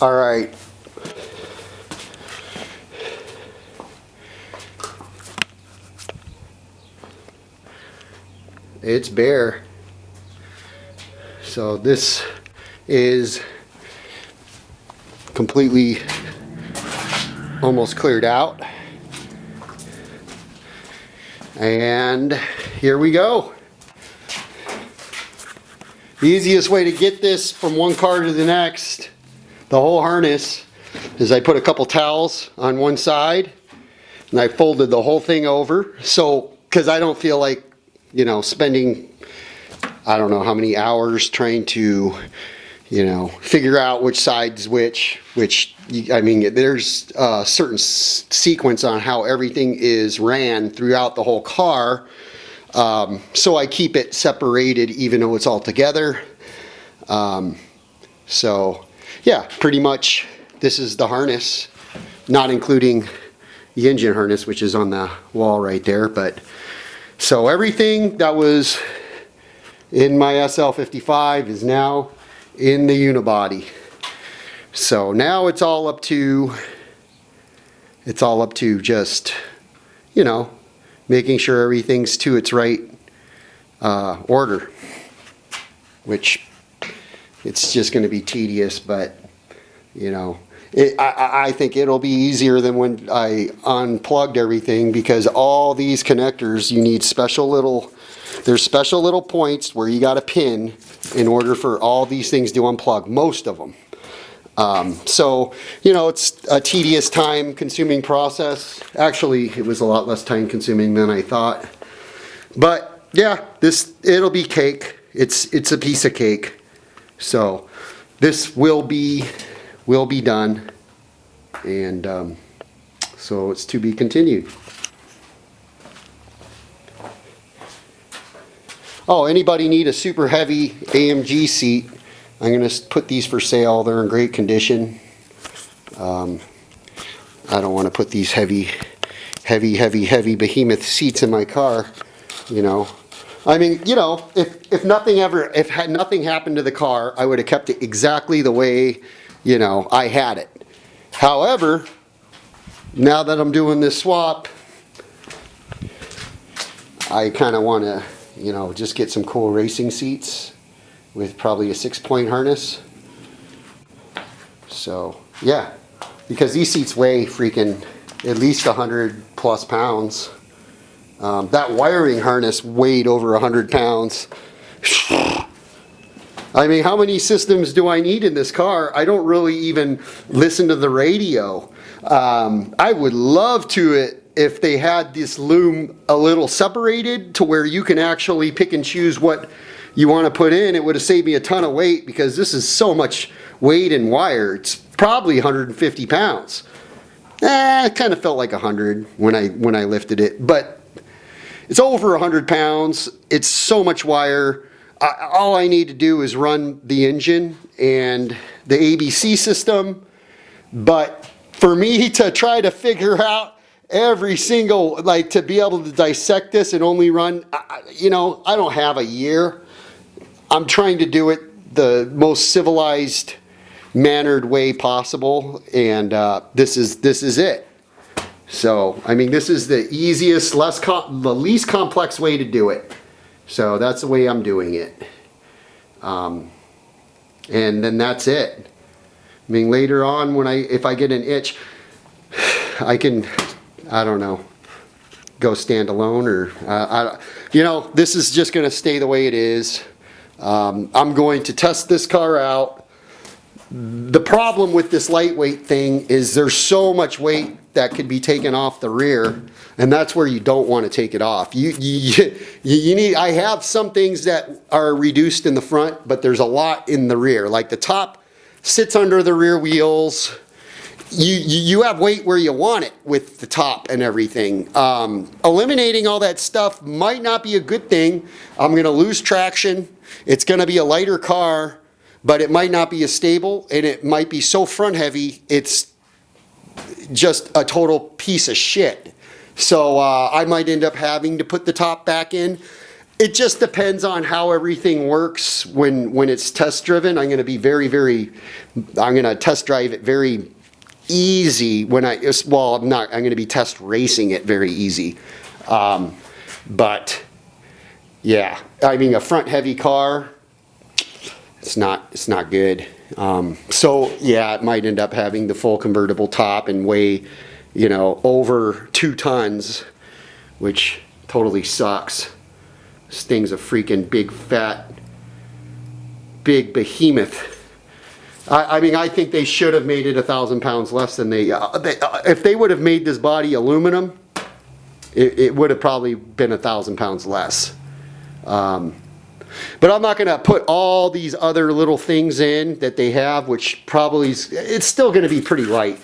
All right. It's bare. So this is completely almost cleared out. And here we go. The easiest way to get this from one car to the next, the whole harness, is I put a couple towels on one side and I folded the whole thing over. So, because I don't feel like, you know, spending, I don't know how many hours trying to, you know, figure out which side's which, I mean, there's a certain sequence on how everything is ran throughout the whole car. So I keep it separated even though it's all together. So yeah, pretty much this is the harness, not including the engine harness, which is on the wall right there. But so everything that was in my SL55 is now in the unibody. So now it's all up to just, you know, making sure everything's to its right order, which it's just going to be tedious, but you know, I think it'll be easier than when I unplugged everything, because all these connectors, you need there's special little points where you got to pin in order for all these things to unplug, most of them. So, you know, it's a tedious, time-consuming process. Actually, it was a lot less time-consuming than I thought. But yeah, it'll be cake. It's a piece of cake. So this will be done, and so it's to be continued. Oh, anybody need a super heavy AMG seat? I'm going to put these for sale. They're in great condition. I don't want to put these heavy behemoth seats in my car, you know. I mean, you know, if nothing happened to the car, I would have kept it exactly the way, you know, I had it. However, now that I'm doing this swap, I kind of want to, you know, just get some cool racing seats with probably a 6-point harness. So yeah, because these seats weigh freaking at least 100+ pounds. That wiring harness weighed over 100 pounds. I mean, how many systems do I need in this car? I don't really even listen to the radio. I would love if they had this loom a little separated to where you can actually pick and choose what you want to put in. It would have saved me a ton of weight, because this is so much weight and wire. It's probably 150 pounds. It kind of felt like 100 when I lifted it, but it's over 100 pounds. It's so much wire. All I need to do is run the engine and the ABC system. But for me to try to figure out every single, like, to be able to dissect this and only run, you know, I don't have a year. I'm trying to do it the most civilized, mannered way possible, and this is it. So, I mean, this is the easiest, the least complex way to do it. So that's the way I'm doing it. And then that's it. I mean, later on, if I get an itch, I can, I don't know, go stand alone, or you know, this is just going to stay the way it is. I'm going to test this car out. The problem with this lightweight thing is there's so much weight that could be taken off the rear, and that's where you don't want to take it off. You need, I have some things that are reduced in the front, but there's a lot in the rear. Like the top sits under the rear wheels. You have weight where you want it with the top and everything. Eliminating all that stuff might not be a good thing. I'm going to lose traction. It's going to be a lighter car, but it might not be as stable, and it might be so front heavy, it's just a total piece of shit. So I might end up having to put the top back in. It just depends on how everything works when it's test driven. I'm going to be I'm going to test drive it very easy when I'm going to be test racing it very easy. But yeah, I mean, a front heavy car, it's not good. So yeah, it might end up having the full convertible top and weigh, over 2 tons, which totally sucks. This thing's a freaking big behemoth. I mean, I think they should have made it 1,000 pounds less than if they would have made this body aluminum, it would have probably been 1,000 pounds less. But I'm not going to put all these other little things in that they have, which probably it's still going to be pretty light.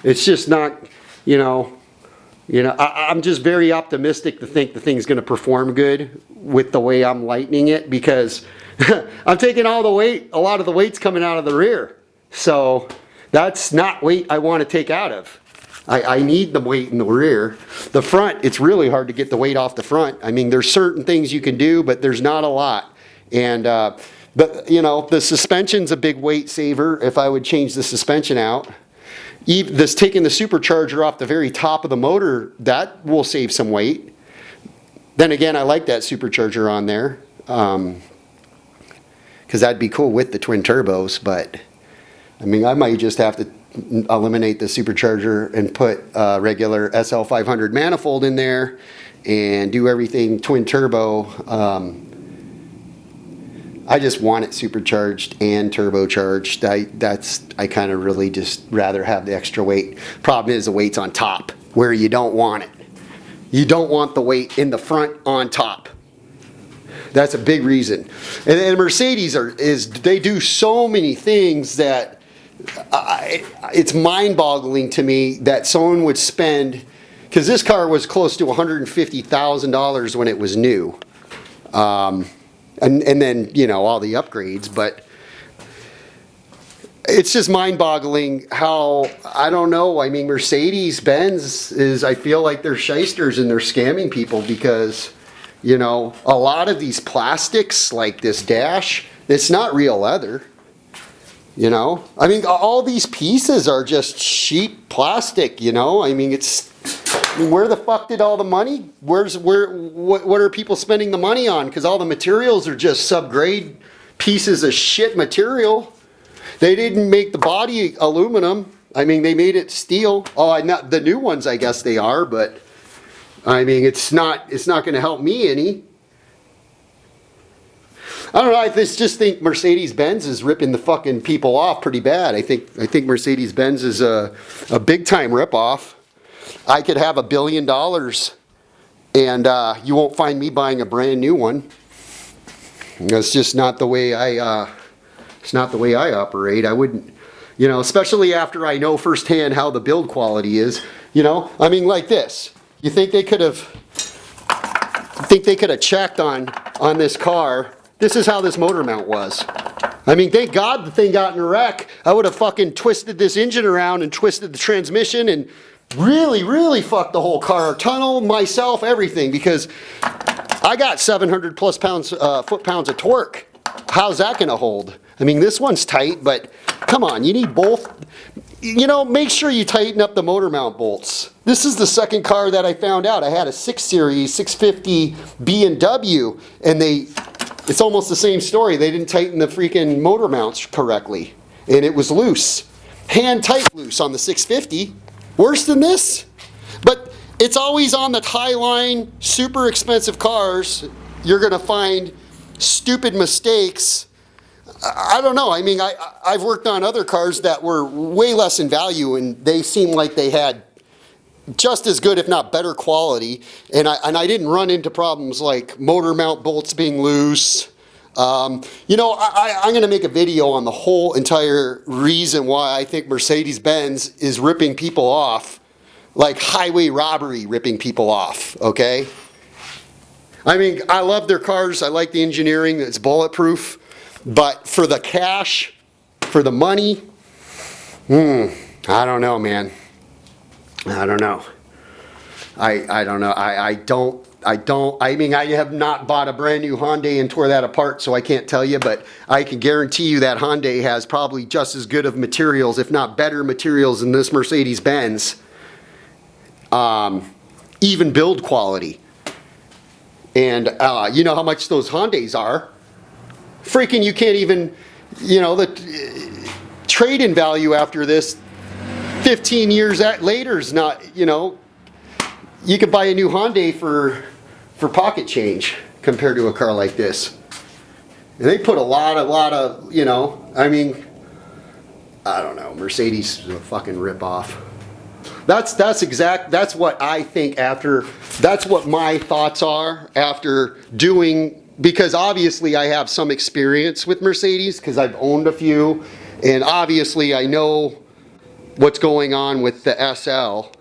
It's just not, I'm just very optimistic to think the thing's going to perform good with the way I'm lightening it, because I'm taking a lot of the weight's coming out of the rear. So that's not weight I want to take out of. I need the weight in the rear. The front, it's really hard to get the weight off the front. I mean, there's certain things you can do, but there's not a lot. And, the suspension's a big weight saver if I would change the suspension out. This taking the supercharger off the very top of the motor, that will save some weight. Then again, I like that supercharger on there, because that'd be cool with the twin turbos. But I mean, I might just have to eliminate the supercharger and put a regular SL500 manifold in there and do everything twin turbo. I just want it supercharged and turbocharged. I kind of really just rather have the extra weight. Problem is the weight's on top where you don't want it. You don't want the weight in the front on top. That's a big reason. And Mercedes they do so many things that it's mind-boggling to me that someone would spend, because this car was close to $150,000 when it was new. And then, all the upgrades, but it's just mind-boggling how, I don't know, I mean, Mercedes, Benz I feel like they're shysters and they're scamming people, because, a lot of these plastics, like this dash, it's not real leather. I mean, all these pieces are just cheap plastic, I mean, where the fuck did all the money, what are people spending the money on? Because all the materials are just subgrade pieces of shit material. They didn't make the body aluminum. I mean, they made it steel. Oh, not the new ones, I guess they are, but I mean, it's not going to help me any. I don't know, I just think Mercedes-Benz is ripping the fucking people off pretty bad. I think Mercedes-Benz is a big time ripoff. I could have $1 billion and you won't find me buying a brand new one. That's just not the way it's not the way I operate. I wouldn't, especially after I know firsthand how the build quality is. I mean, like this. You think they could have checked on this car? This is how this motor mount was. I mean, thank God the thing got in a wreck. I would have fucking twisted this engine around and twisted the transmission and really fucked the whole car. Tunnel, myself, everything, because I got 700 plus foot-pounds of torque. How's that gonna hold? I mean, this one's tight, but come on, you need both. Make sure you tighten up the motor mount bolts. This is the second car that I found out. I had a 6 Series 650 B&W, and it's almost the same story. They didn't tighten the freaking motor mounts correctly, and it was loose. Hand tight loose on the 650. Worse than this? But it's always on the high line, super expensive cars. You're gonna find stupid mistakes. I don't know. I mean, I've worked on other cars that were way less in value, and they seemed like they had just as good, if not better quality. And I didn't run into problems like motor mount bolts being loose. I'm going to make a video on the whole entire reason why I think Mercedes-Benz is ripping people off, like highway robbery ripping people off, okay? I mean, I love their cars. I like the engineering. It's bulletproof. But for the cash, for the money, I don't know, man. I don't know. I don't know. I don't I mean, I have not bought a brand new Hyundai and tore that apart, so I can't tell you, but I can guarantee you that Hyundai has probably just as good of materials, if not better materials than this Mercedes-Benz. Even build quality. And you know how much those Hyundais are. Freaking, you can't even, you know, the trade-in value after this 15 years later is not, you know, you could buy a new Hyundai for pocket change compared to a car like this. And they put a lot of, you know, I mean, I don't know, Mercedes is a fucking ripoff. That's what I think that's what my thoughts are after doing, because obviously I have some experience with Mercedes because I've owned a few, and obviously I know what's going on with the SL.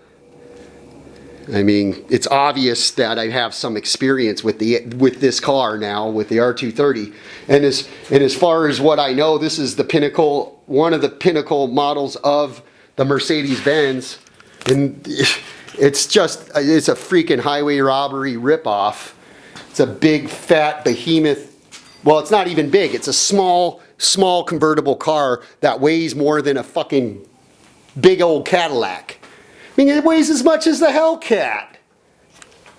I mean, it's obvious that I have some experience with this car now, with the R230. And as far as what I know, this is the pinnacle, one of the pinnacle models of the Mercedes-Benz. And it's a freaking highway robbery ripoff. It's a big, fat behemoth. Well, it's not even big. It's a small convertible car that weighs more than a fucking big old Cadillac. I mean, it weighs as much as the Hellcat.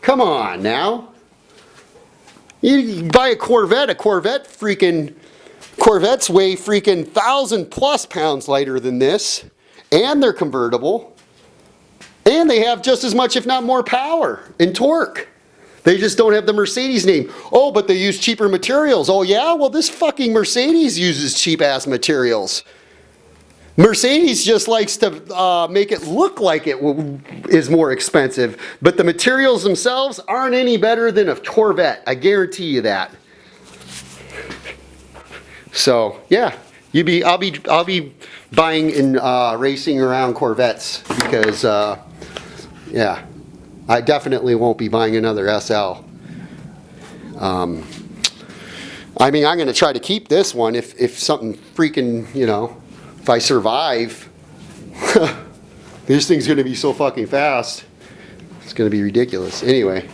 Come on now. You buy a Corvette Corvettes weigh freaking 1,000+ pounds lighter than this. And they're convertible. And they have just as much, if not more, power and torque. They just don't have the Mercedes name. Oh, but they use cheaper materials. Oh yeah? Well, this fucking Mercedes uses cheap-ass materials. Mercedes just likes to make it look like it is more expensive, but the materials themselves aren't any better than a Corvette. I guarantee you that. So yeah, I'll be buying and racing around Corvettes because yeah, I definitely won't be buying another SL. I mean, I'm going to try to keep this one if something freaking, you know. If I survive, this thing's going to be so fucking fast. It's going to be ridiculous. Anyway.